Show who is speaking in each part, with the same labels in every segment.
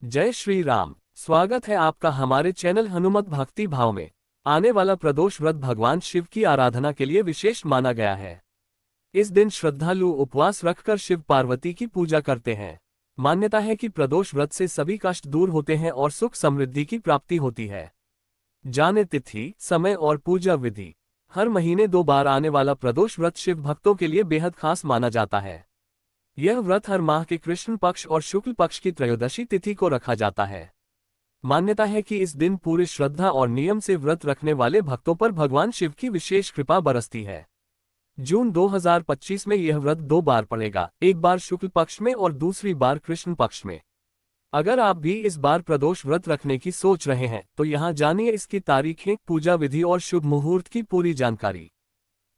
Speaker 1: जय श्री राम। स्वागत है आपका हमारे चैनल हनुमत भक्ति भाव में। आने वाला प्रदोष व्रत भगवान शिव की आराधना के लिए विशेष माना गया है। इस दिन श्रद्धालु उपवास रखकर शिव पार्वती की पूजा करते हैं। मान्यता है कि प्रदोष व्रत से सभी कष्ट दूर होते हैं और सुख समृद्धि की प्राप्ति होती है। जाने तिथि, समय और पूजा विधि। हर महीने 2 बार आने वाला प्रदोष व्रत शिव भक्तों के लिए बेहद खास माना जाता है। यह व्रत हर माह के कृष्ण पक्ष और शुक्ल पक्ष की त्रयोदशी तिथि को रखा जाता है। मान्यता है कि इस दिन पूरी श्रद्धा और नियम से व्रत रखने वाले भक्तों पर भगवान शिव की विशेष कृपा बरसती है। जून 2025 में यह व्रत 2 बार पड़ेगा, एक बार शुक्ल पक्ष में और दूसरी बार कृष्ण पक्ष में। अगर आप भी इस बार प्रदोष व्रत रखने की सोच रहे हैं तो यहाँ जानिए इसकी तारीखें, पूजा विधि और शुभ मुहूर्त की पूरी जानकारी।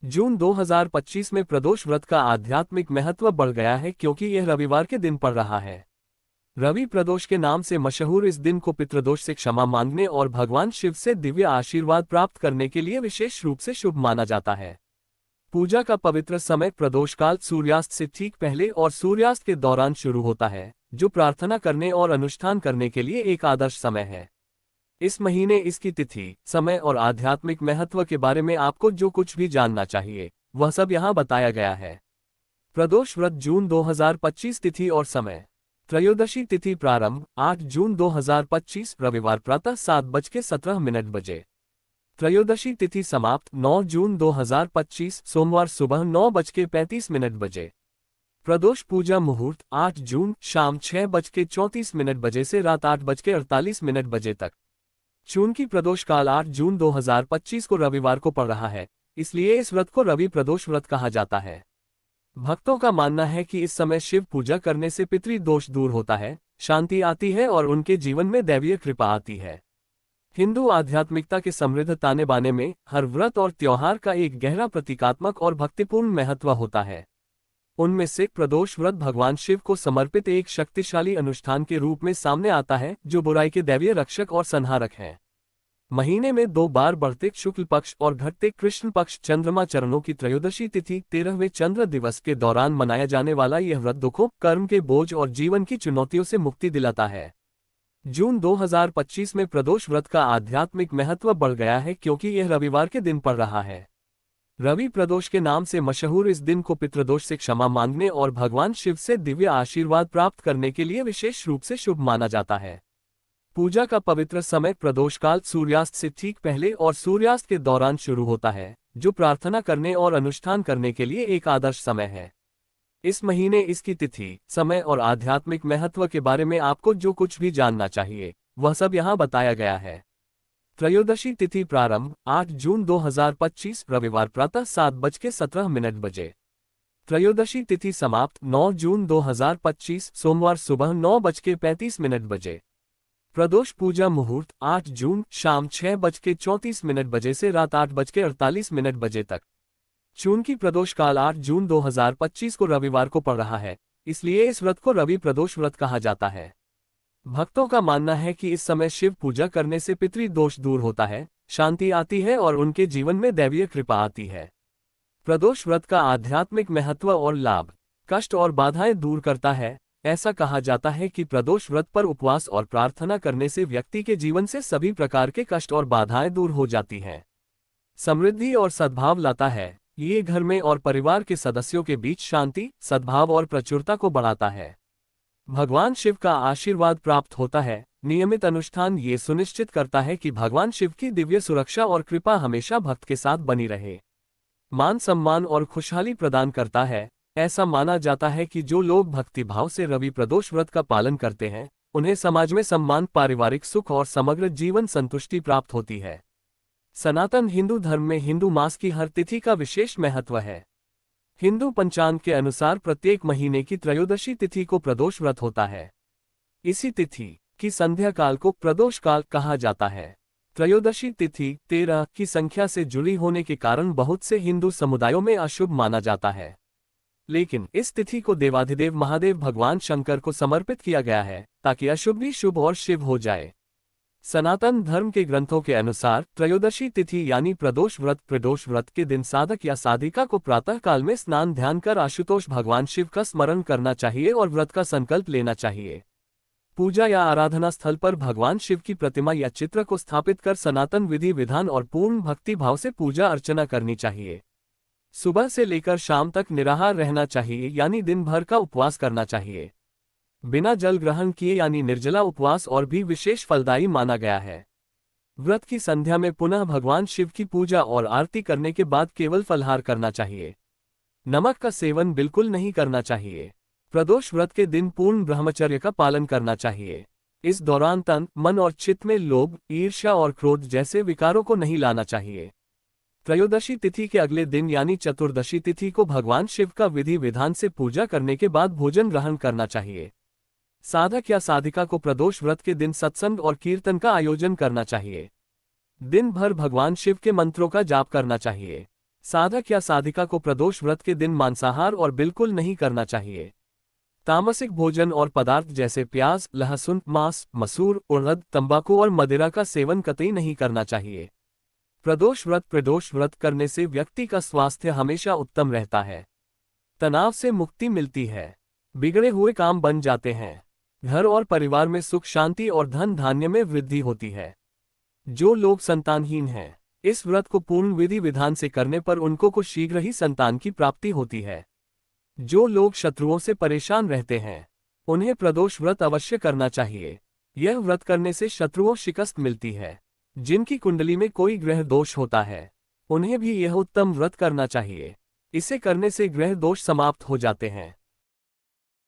Speaker 1: जून 2025 में प्रदोष व्रत का आध्यात्मिक महत्व बढ़ गया है क्योंकि यह रविवार के दिन पड़ रहा है। रवि प्रदोष के नाम से मशहूर इस दिन को पितृदोष से क्षमा मांगने और भगवान शिव से दिव्य आशीर्वाद प्राप्त करने के लिए विशेष रूप से शुभ माना जाता है। पूजा का पवित्र समय प्रदोष काल सूर्यास्त से ठीक पहले और सूर्यास्त के दौरान शुरू होता है, जो प्रार्थना करने और अनुष्ठान करने के लिए एक आदर्श समय है। इस महीने इसकी तिथि, समय और आध्यात्मिक महत्व के बारे में आपको जो कुछ भी जानना चाहिए वह सब यहाँ बताया गया है। प्रदोष व्रत जून 2025 तिथि और समय। त्रयोदशी तिथि प्रारंभ 8 जून 2025 रविवार प्रातः 7:17 बजे। त्रयोदशी तिथि समाप्त 9 जून 2025 सोमवार सुबह 9:35 बजे। प्रदोष पूजा मुहूर्त 8 जून शाम 6:34 बजे से रात 8:48 बजे तक। जून की प्रदोष काल 8 जून 2025 को रविवार को पड़ रहा है, इसलिए इस व्रत को रवि प्रदोष व्रत कहा जाता है। भक्तों का मानना है कि इस समय शिव पूजा करने से पितृदोष दूर होता है, शांति आती है और उनके जीवन में दैवीय कृपा आती है। हिंदू आध्यात्मिकता के समृद्ध ताने बाने में हर व्रत और त्योहार का एक गहरा प्रतीकात्मक और भक्तिपूर्ण महत्व होता है। उनमें से प्रदोष व्रत भगवान शिव को समर्पित एक शक्तिशाली अनुष्ठान के रूप में सामने आता है, जो बुराई के दैवीय रक्षक और संहारक हैं। महीने में 2 बार बढ़ते शुक्ल पक्ष और घटते कृष्ण पक्ष चंद्रमा चरणों की त्रयोदशी तिथि 13वें चंद्र दिवस के दौरान मनाया जाने वाला यह व्रत दुखों, कर्म के बोझ और जीवन की चुनौतियों से मुक्ति दिलाता है। जून 2025 में प्रदोष व्रत का आध्यात्मिक महत्व बढ़ गया है क्योंकि यह रविवार के दिन पड़ रहा है। रवि प्रदोष के नाम से मशहूर इस दिन को पितृदोष से क्षमा मांगने और भगवान शिव से दिव्य आशीर्वाद प्राप्त करने के लिए विशेष रूप से शुभ माना जाता है। पूजा का पवित्र समय प्रदोष काल सूर्यास्त से ठीक पहले और सूर्यास्त के दौरान शुरू होता है, जो प्रार्थना करने और अनुष्ठान करने के लिए एक आदर्श समय है। इस महीने इसकी तिथि, समय और आध्यात्मिक महत्व के बारे में आपको जो कुछ भी जानना चाहिए वह सब यहाँ बताया गया है। त्रयोदशी तिथि प्रारंभ 8 जून 2025 रविवार प्रातः 7:17 बजे। त्रयोदशी तिथि समाप्त 9 जून 2025 सोमवार सुबह 9:35 बजे। प्रदोष पूजा मुहूर्त 8 जून शाम 6:34 बजे से रात 8:48 बजे तक। जून की प्रदोष काल 8 जून 2025 को रविवार को पड़ रहा है, इसलिए इस व्रत को रवि प्रदोष व्रत कहा जाता है। भक्तों का मानना है कि इस समय शिव पूजा करने से पितृदोष दूर होता है, शांति आती है और उनके जीवन में दैवीय कृपा आती है। प्रदोष व्रत का आध्यात्मिक महत्व और लाभ। कष्ट और बाधाएं दूर करता है। ऐसा कहा जाता है कि प्रदोष व्रत पर उपवास और प्रार्थना करने से व्यक्ति के जीवन से सभी प्रकार के कष्ट और बाधाएं दूर हो जाती हैं। समृद्धि और सद्भाव लाता है। ये घर में और परिवार के सदस्यों के बीच शांति, सद्भाव और प्रचुरता को बढ़ाता है। भगवान शिव का आशीर्वाद प्राप्त होता है। नियमित अनुष्ठान ये सुनिश्चित करता है कि भगवान शिव की दिव्य सुरक्षा और कृपा हमेशा भक्त के साथ बनी रहे। मान सम्मान और खुशहाली प्रदान करता है। ऐसा माना जाता है कि जो लोग भक्तिभाव से रवि प्रदोष व्रत का पालन करते हैं, उन्हें समाज में सम्मान, पारिवारिक सुख और समग्र जीवन संतुष्टि प्राप्त होती है। सनातन हिंदू धर्म में हिंदू मास की हर तिथि का विशेष महत्व है। हिंदू पंचांग के अनुसार प्रत्येक महीने की त्रयोदशी तिथि को प्रदोष व्रत होता है। इसी तिथि की संध्या काल को प्रदोष काल कहा जाता है। त्रयोदशी तिथि 13 की संख्या से जुड़ी होने के कारण बहुत से हिंदू समुदायों में अशुभ माना जाता है, लेकिन इस तिथि को देवाधिदेव महादेव भगवान शंकर को समर्पित किया गया है ताकि अशुभ भी शुभ और शिव हो जाए। सनातन धर्म के ग्रंथों के अनुसार त्रयोदशी तिथि यानी प्रदोष व्रत के दिन साधक या साधिका को प्रातः काल में स्नान ध्यान कर आशुतोष भगवान शिव का स्मरण करना चाहिए और व्रत का संकल्प लेना चाहिए। पूजा या आराधना स्थल पर भगवान शिव की प्रतिमा या चित्र को स्थापित कर सनातन विधि विधान और पूर्ण भक्ति भाव से पूजा अर्चना करनी चाहिए। सुबह से लेकर शाम तक निराहार रहना चाहिए, यानी दिन भर का उपवास करना चाहिए। बिना जल ग्रहण किए यानी निर्जला उपवास और भी विशेष फलदायी माना गया है। व्रत की संध्या में पुनः भगवान शिव की पूजा और आरती करने के बाद केवल फलाहार करना चाहिए। नमक का सेवन बिल्कुल नहीं करना चाहिए। प्रदोष व्रत के दिन पूर्ण ब्रह्मचर्य का पालन करना चाहिए। इस दौरान तन, मन और चित्त में लोभ, ईर्ष्या और क्रोध जैसे विकारों को नहीं लाना चाहिए। त्रयोदशी तिथि के अगले दिन यानी चतुर्दशी तिथि को भगवान शिव का विधि विधान से पूजा करने के बाद भोजन ग्रहण करना चाहिए। साधक या साधिका को प्रदोष व्रत के दिन सत्संग और कीर्तन का आयोजन करना चाहिए। दिन भर भगवान शिव के मंत्रों का जाप करना चाहिए। साधक या साधिका को प्रदोष व्रत के दिन मांसाहार और बिल्कुल नहीं करना चाहिए। तामसिक भोजन और पदार्थ जैसे प्याज, लहसुन, मांस, मसूर, उड़द, तंबाकू और मदिरा का सेवन कतई नहीं करना चाहिए। प्रदोष व्रत करने से व्यक्ति का स्वास्थ्य हमेशा उत्तम रहता है। तनाव से मुक्ति मिलती है। बिगड़े हुए काम बन जाते हैं। घर और परिवार में सुख शांति और धन धान्य में वृद्धि होती है। जो लोग संतानहीन हैं, इस व्रत को पूर्ण विधि विधान से करने पर उनको शीघ्र ही संतान की प्राप्ति होती है। जो लोग शत्रुओं से परेशान रहते हैं, उन्हें प्रदोष व्रत अवश्य करना चाहिए। यह व्रत करने से शत्रुओं शिकस्त मिलती है। जिनकी कुंडली में कोई ग्रह दोष होता है, उन्हें भी यह उत्तम व्रत करना चाहिए। इसे करने से ग्रह दोष समाप्त हो जाते हैं।